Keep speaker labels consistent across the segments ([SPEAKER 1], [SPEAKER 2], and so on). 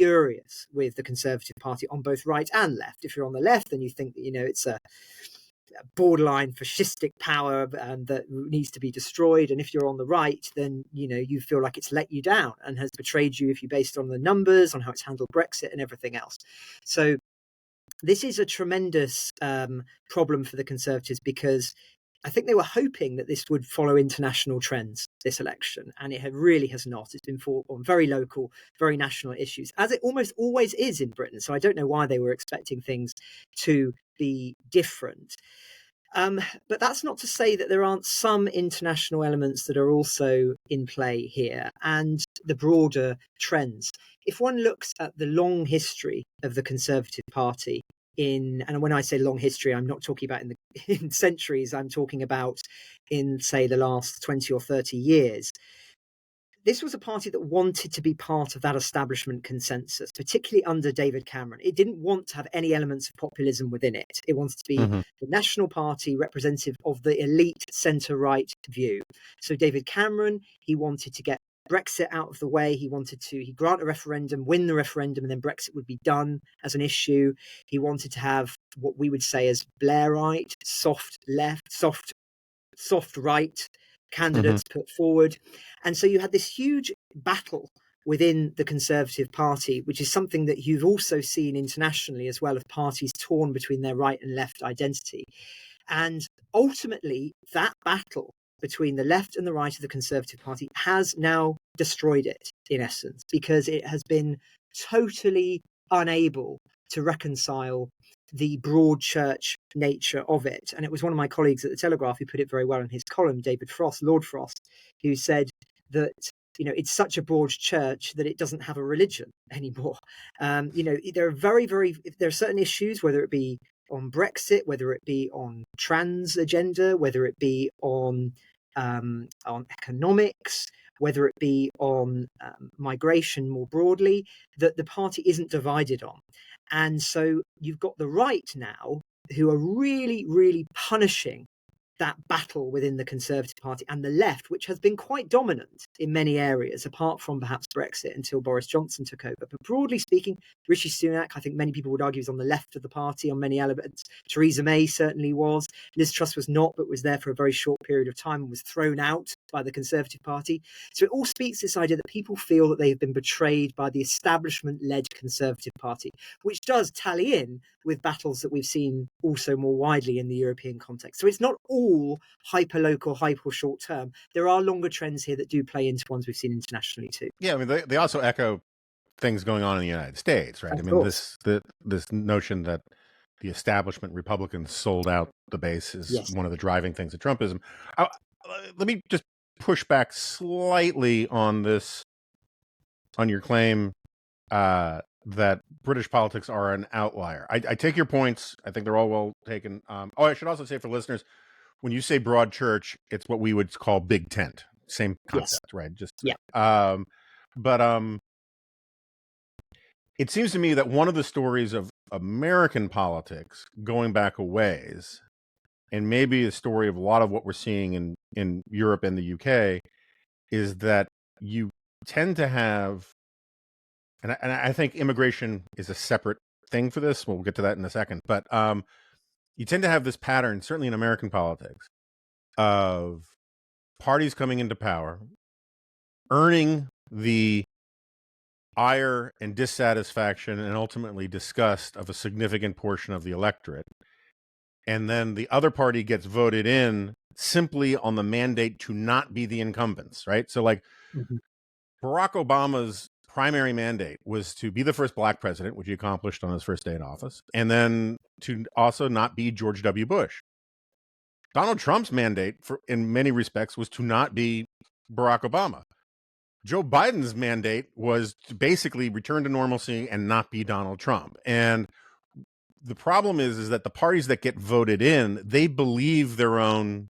[SPEAKER 1] furious with the Conservative Party on both right and left. If you're on the left, then you think that, it's a borderline fascistic power that needs to be destroyed. And if you're on the right, then, you feel like it's let you down and has betrayed you if you based on the numbers, on how it's handled Brexit and everything else. So this is a tremendous problem for the Conservatives, because I think they were hoping that this would follow international trends, this election, and it really has not. It's been fought on very local, very national issues, as it almost always is in Britain. So I don't know why they were expecting things to be different. But that's not to say that there aren't some international elements that are also in play here, and the broader trends. If one looks at the long history of the Conservative Party, and when I say long history, I'm not talking about in centuries, I'm talking about in, say, the last 20 or 30 years. This was a party that wanted to be part of that establishment consensus, particularly under David Cameron. It didn't want to have any elements of populism within it. It wanted to be the National Party representative of the elite centre-right view. So David Cameron, he wanted to get Brexit out of the way. He wanted to grant a referendum, win the referendum, and then Brexit would be done as an issue. He wanted to have what we would say as Blairite, soft left, soft right candidates put forward. And so you had this huge battle within the Conservative Party, which is something that you've also seen internationally as well, of parties torn between their right and left identity. And ultimately, that battle between the left and the right of the Conservative Party has now destroyed it, in essence, because it has been totally unable to reconcile the broad church nature of it. And it was one of my colleagues at the Telegraph who put it very well in his column, David Frost, Lord Frost, who said that, it's such a broad church that it doesn't have a religion anymore. There are certain issues, whether it be on Brexit, whether it be on trans agenda, whether it be on economics, whether it be on migration more broadly, that the party isn't divided on. And so you've got the right now who are really, really punishing that battle within the Conservative Party, and the left, which has been quite dominant in many areas, apart from perhaps Brexit until Boris Johnson took over. But broadly speaking, Rishi Sunak, I think many people would argue, is on the left of the party on many elements. Theresa May certainly was. Liz Truss was not, but was there for a very short period of time and was thrown out by the Conservative Party. So it all speaks to this idea that people feel that they've been betrayed by the establishment-led Conservative Party, which does tally in with battles that we've seen also more widely in the European context. So it's not all hyper-local, hyper-short-term. There are longer trends here that do play into ones we've seen internationally too.
[SPEAKER 2] Yeah, I mean, they also echo things going on in the United States, right?
[SPEAKER 1] Of course.
[SPEAKER 2] This notion that the establishment Republicans sold out the base is one of the driving things of Trumpism. Let me just push back slightly on your claim that British politics are an outlier. I take your points. I think they're all well taken. I should also say for listeners, when you say broad church, it's what we would call big tent. Same concept, right? But it seems to me that one of the stories of American politics going back a ways, and maybe a story of a lot of what we're seeing in Europe and the UK, is that you tend to have, and I think immigration is a separate thing for this. We'll get to that in a second. But you tend to have this pattern, certainly in American politics, of parties coming into power, earning the ire and dissatisfaction and ultimately disgust of a significant portion of the electorate. And then the other party gets voted in simply on the mandate to not be the incumbents, right? So like Barack Obama's primary mandate was to be the first black president, which he accomplished on his first day in office, and then to also not be George W. Bush. Donald Trump's mandate, in many respects, was to not be Barack Obama. Joe Biden's mandate was to basically return to normalcy and not be Donald Trump. And the problem is that the parties that get voted in, they believe their own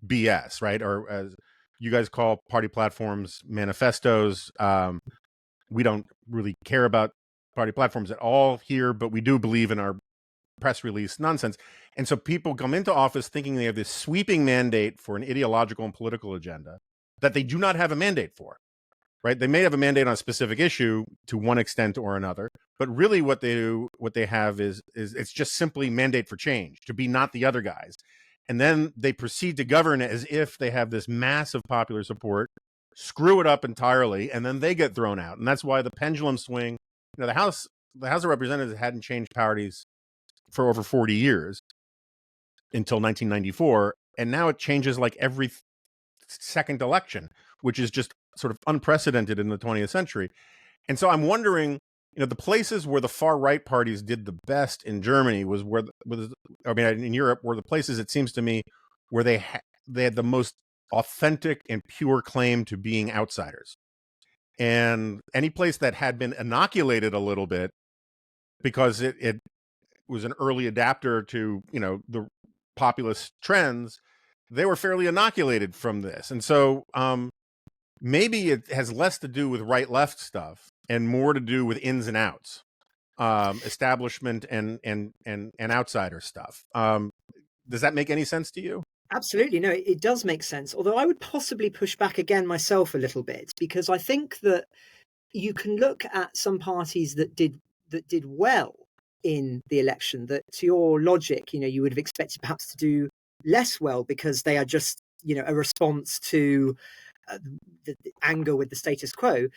[SPEAKER 2] BS, right? Or as you guys call party platforms, manifestos. We don't really care about party platforms at all here, but we do believe in our press release nonsense. And so people come into office thinking they have this sweeping mandate for an ideological and political agenda that they do not have a mandate for. right? They may have a mandate on a specific issue to one extent or another, but really what they have is it's just simply mandate for change, to be not the other guys. And then they proceed to govern as if they have this massive popular support, screw it up entirely, and then they get thrown out. And that's why the pendulum swing, the House of Representatives hadn't changed parties for over 40 years until 1994, and now it changes like every second election, which is just sort of unprecedented in the 20th century. And so I'm wondering, the places where the far right parties did the best in Germany in Europe were the places, it seems to me, where they had the most authentic and pure claim to being outsiders. And any place that had been inoculated a little bit because it was an early adapter to, the populist trends, they were fairly inoculated from this. And so maybe it has less to do with right-left stuff and more to do with ins and outs, establishment and outsider stuff. Does that make any sense to you?
[SPEAKER 1] Absolutely. No, it does make sense. Although I would possibly push back again myself a little bit, because I think that you can look at some parties that did well in the election, that to your logic, you would have expected perhaps to do less well because they are just, a response to the anger with the status quo,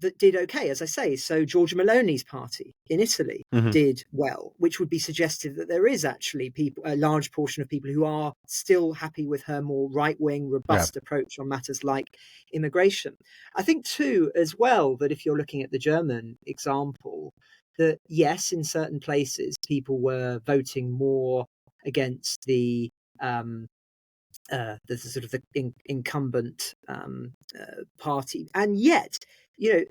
[SPEAKER 1] that did okay, as I say. So Giorgia Meloni's party in Italy did well, which would be suggestive that there is actually a large portion of people who are still happy with her more right-wing, robust approach on matters like immigration. I think too, as well, that if you're looking at the German example, that yes, in certain places, people were voting more against the sort of the incumbent party, and yet you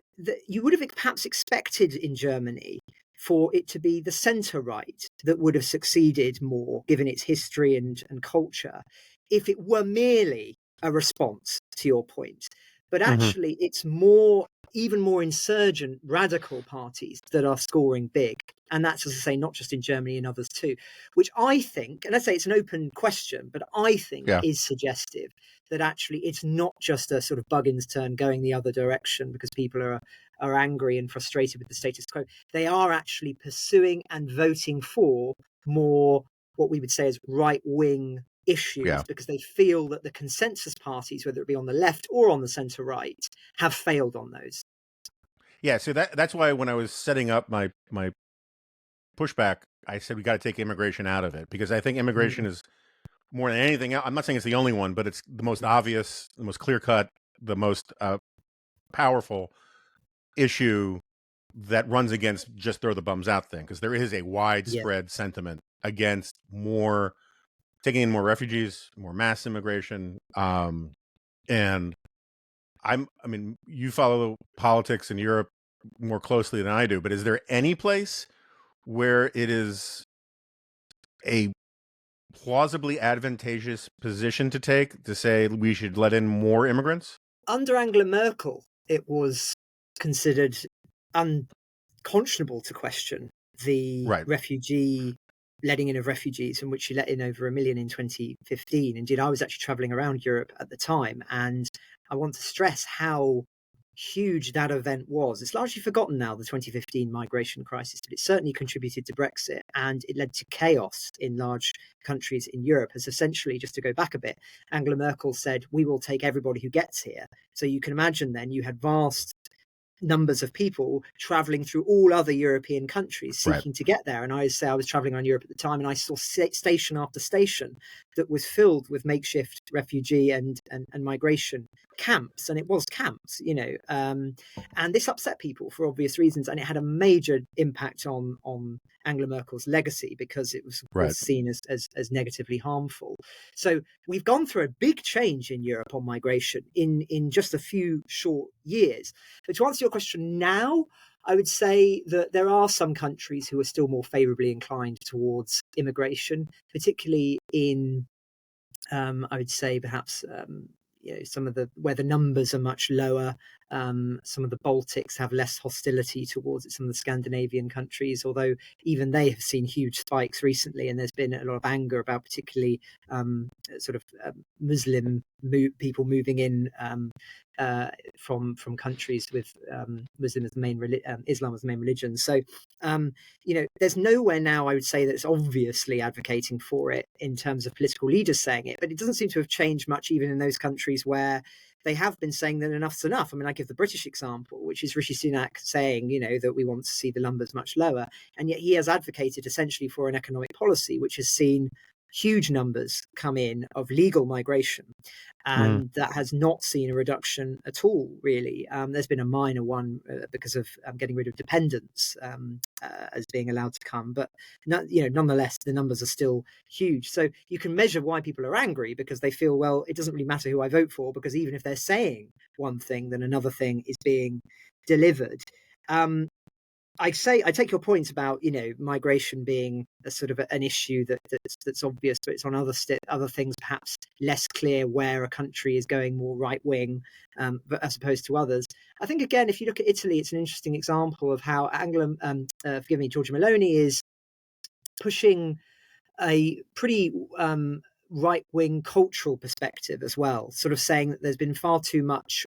[SPEAKER 1] would have perhaps expected in Germany for it to be the centre right that would have succeeded more, given its history and culture, if it were merely a response to your point. But actually, it's even more insurgent, radical parties that are scoring big. And that's, as I say, not just in Germany and others too, which I think, and let's say it's an open question, but I think is suggestive that actually it's not just a sort of Buggins turn going the other direction because people are angry and frustrated with the status quo. They are actually pursuing and voting for more what we would say is right-wing issues because they feel that the consensus parties, whether it be on the left or on the centre right, have failed on those.
[SPEAKER 2] Yeah, so that's why when I was setting up my pushback, I said we got to take immigration out of it, because I think immigration is more than anything else. I'm not saying it's the only one, but it's the most obvious, the most clear-cut, the most powerful issue that runs against just throw the bums out thing, because there is a widespread sentiment against taking in more refugees, more mass immigration. And you follow politics in Europe more closely than I do, but is there any place where it is a plausibly advantageous position to take to say we should let in more immigrants?
[SPEAKER 1] Under Angela Merkel, it was considered unconscionable to question the letting in of refugees, in which she let in over 1 million in 2015. Indeed, I was actually traveling around Europe at the time, and I want to stress how huge that event was. It's largely forgotten now, the 2015 migration crisis, but it certainly contributed to Brexit, and it led to chaos in large countries in Europe. As essentially, just to go back a bit, Angela Merkel said, we will take everybody who gets here. So you can imagine then you had vast numbers of people traveling through all other European countries seeking to get there. And I was traveling around Europe at the time, and I saw station after station that was filled with makeshift refugee and migration camps. And it was camps, and this upset people for obvious reasons. And it had a major impact on Angela Merkel's legacy, because it was of course seen as negatively harmful. So we've gone through a big change in Europe on migration in just a few short years. But to answer your question now, I would say that there are some countries who are still more favourably inclined towards immigration, particularly in, I would say, perhaps some of where the numbers are much lower, Some of the Baltics have less hostility towards it, some of the Scandinavian countries, although even they have seen huge spikes recently, and there's been a lot of anger about particularly sort of Muslim people moving in from countries with Muslim as the main Islam as the main religion. So there's nowhere now I would say that's obviously advocating for it in terms of political leaders saying it, but it doesn't seem to have changed much even in those countries where they have been saying that enough's enough. I mean, I give the British example, which is Rishi Sunak saying, that we want to see the numbers much lower. And yet he has advocated essentially for an economic policy which has seen huge numbers come in of legal migration. And that has not seen a reduction at all, really. There's been a minor one because of getting rid of dependents as being allowed to come. But, nonetheless, the numbers are still huge. So you can measure why people are angry because they feel, well, it doesn't really matter who I vote for, because even if they're saying one thing, then another thing is being delivered. I take your point about migration being a sort of an issue that's obvious, but it's on other things perhaps less clear where a country is going more right wing, but as opposed to others. I think again, if you look at Italy, it's an interesting example of how Giorgia Meloni is pushing a pretty right-wing cultural perspective as well, sort of saying that there's been far too much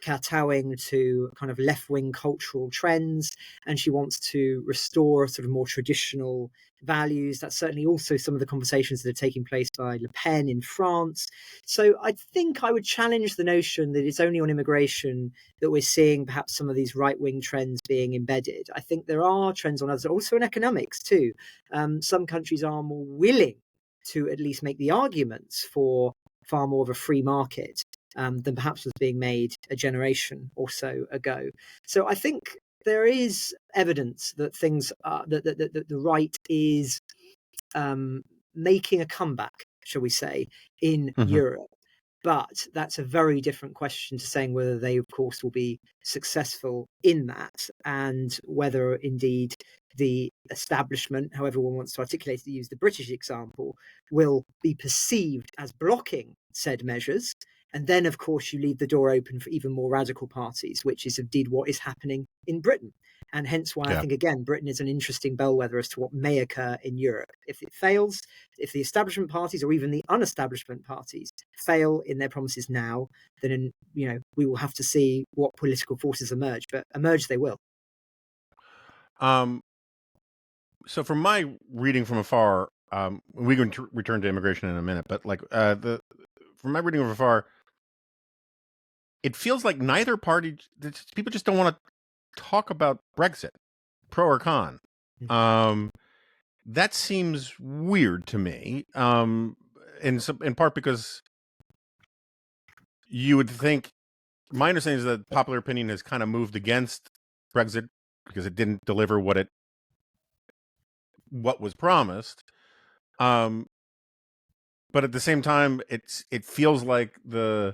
[SPEAKER 1] kowtowing to kind of left-wing cultural trends, and she wants to restore sort of more traditional values. That's certainly also some of the conversations that are taking place by Le Pen in France. So I think I would challenge the notion that it's only on immigration that we're seeing perhaps some of these right-wing trends being embedded. I think there are trends on others, also in economics too. Some countries are more willing to at least make the arguments for far more of a free market than perhaps was being made a generation or so ago. So I think there is evidence that things are, that the right is making a comeback, shall we say, in Europe. But that's a very different question to saying whether they, of course, will be successful in that, and whether indeed the establishment, however one wants to articulate it, use the British example, will be perceived as blocking said measures. And then, of course, you leave the door open for even more radical parties, which is indeed what is happening in Britain. And hence why I think, again, Britain is an interesting bellwether as to what may occur in Europe. If it fails, if the establishment parties or even the unestablishment parties fail in their promises now, then, we will have to see what political forces emerge. But emerge they will.
[SPEAKER 2] So from my reading from afar, we can return to immigration in a minute, but from my reading from afar, it feels like neither party, people just don't want to talk about Brexit, pro or con. That seems weird to me, in part because you would think, my understanding is that popular opinion has kind of moved against Brexit because it didn't deliver what was promised. But at the same time, it feels like the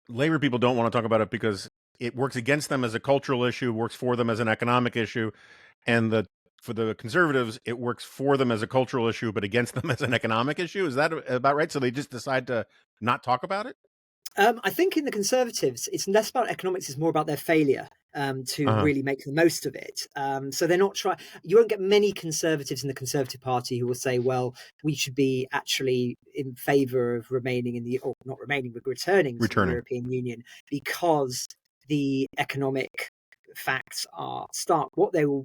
[SPEAKER 2] Labour people don't want to talk about it because it works against them as a cultural issue, works for them as an economic issue, and for the Conservatives, it works for them as a cultural issue, but against them as an economic issue. Is that about right? So they just decide to not talk about it?
[SPEAKER 1] I think in the Conservatives, it's less about economics, it's more about their failure to really make the most of it. So they're not trying. You won't get many Conservatives in the Conservative Party who will say, well, we should be actually in favour of remaining or not remaining, but returning to the European Union because the economic facts are stark. What they will,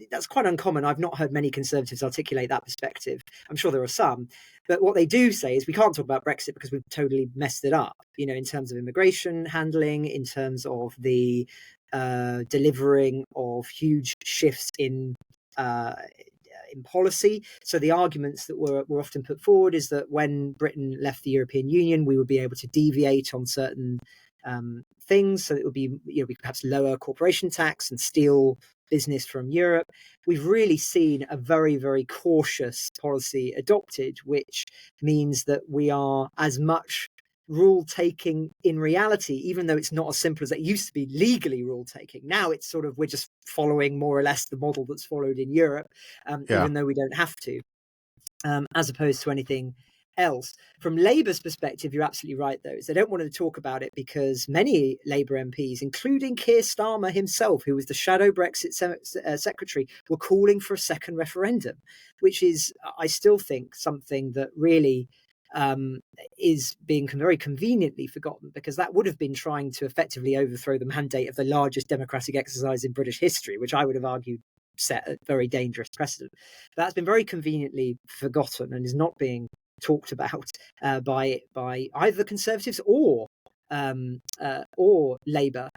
[SPEAKER 1] that's quite uncommon. I've not heard many Conservatives articulate that perspective. I'm sure there are some, but what they do say is we can't talk about Brexit because we've totally messed it up, in terms of immigration handling, in terms of the delivering of huge shifts in policy. So the arguments that were often put forward is that when Britain left the European Union, we would be able to deviate on certain things, so it would be, we could perhaps lower corporation tax and steal business from Europe. We've really seen a very, very cautious policy adopted, which means that we are as much rule taking in reality, even though it's not as simple as it used to be legally rule taking. Now it's sort of, we're just following more or less the model that's followed in Europe, even though we don't have to, as opposed to anything else. From Labour's perspective, you're absolutely right, though, is they don't want to talk about it because many Labour MPs, including Keir Starmer himself, who was the shadow Brexit secretary, were calling for a second referendum, which is, I still think, something that really is being very conveniently forgotten, because that would have been trying to effectively overthrow the mandate of the largest democratic exercise in British history, which I would have argued set a very dangerous precedent. That's been very conveniently forgotten and is not being talked about by either the Conservatives or Labour.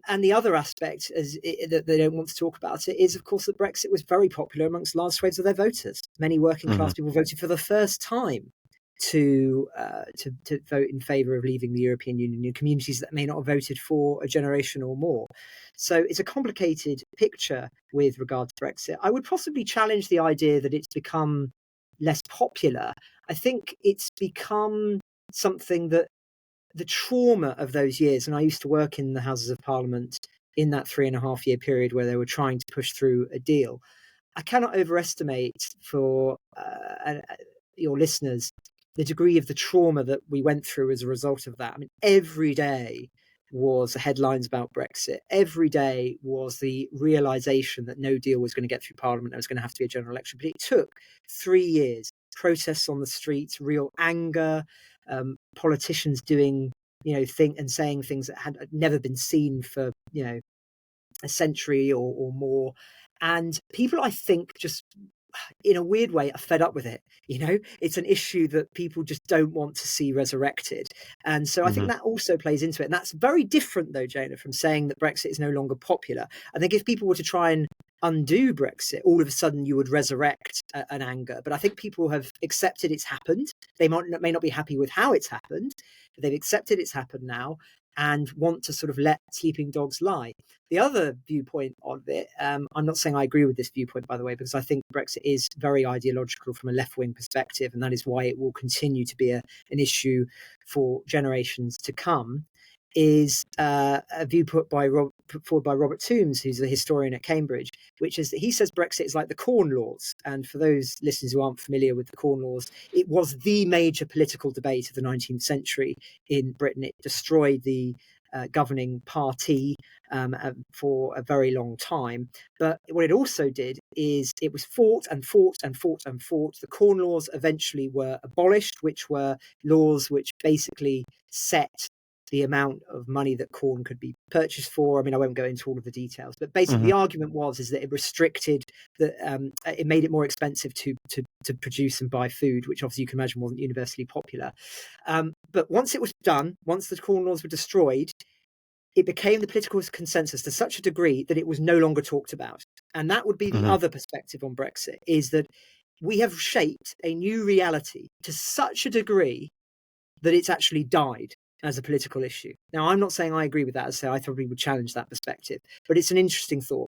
[SPEAKER 1] And the other aspect that they don't want to talk about it is, of course, that Brexit was very popular amongst large swathes of their voters. Many working class people voted for the first time to vote in favour of leaving the European Union in communities that may not have voted for a generation or more. So it's a complicated picture with regard to Brexit. I would possibly challenge the idea that it's become less popular. I think it's become something that the trauma of those years, and I used to work in the Houses of Parliament in that 3.5-year period where they were trying to push through a deal. I cannot overestimate for your listeners the degree of the trauma that we went through as a result of that. I mean, every day was the headlines about Brexit. Every day was the realization that no deal was going to get through Parliament. There was going to have to be a general election. But it took 3 years, protests on the streets, real anger, politicians doing, saying things that had never been seen for, a century or more. And people, I think, just in a weird way, are fed up with it. It's an issue that people just don't want to see resurrected. And so I think that also plays into it. And that's very different, though, Jonah, from saying that Brexit is no longer popular. I think if people were to try and undo Brexit, all of a sudden you would resurrect an anger. But I think people have accepted it's happened. They may not be happy with how it's happened, but they've accepted it's happened now and want to sort of let sleeping dogs lie. The other viewpoint of it, I'm not saying I agree with this viewpoint, by the way, because I think Brexit is very ideological from a left-wing perspective, and that is why it will continue to be an issue for generations to come, is a view put forward by Robert Toombs, who's a historian at Cambridge, which is that he says Brexit is like the Corn Laws. And for those listeners who aren't familiar with the Corn Laws, it was the major political debate of the 19th century in Britain. It destroyed the governing party for a very long time. But what it also did is it was fought and fought and fought and fought. The Corn Laws eventually were abolished, which were laws which basically set the amount of money that corn could be purchased for. I mean, I won't go into all of the details, but basically the argument is that it restricted it made it more expensive to produce and buy food, which obviously you can imagine wasn't universally popular. But once it was done, once the Corn Laws were destroyed, it became the political consensus to such a degree that it was no longer talked about. And that would be the other perspective on Brexit, is that we have shaped a new reality to such a degree that it's actually died as a political issue. Now, I'm not saying I agree with that, as I say I probably would challenge that perspective, but it's an interesting thought.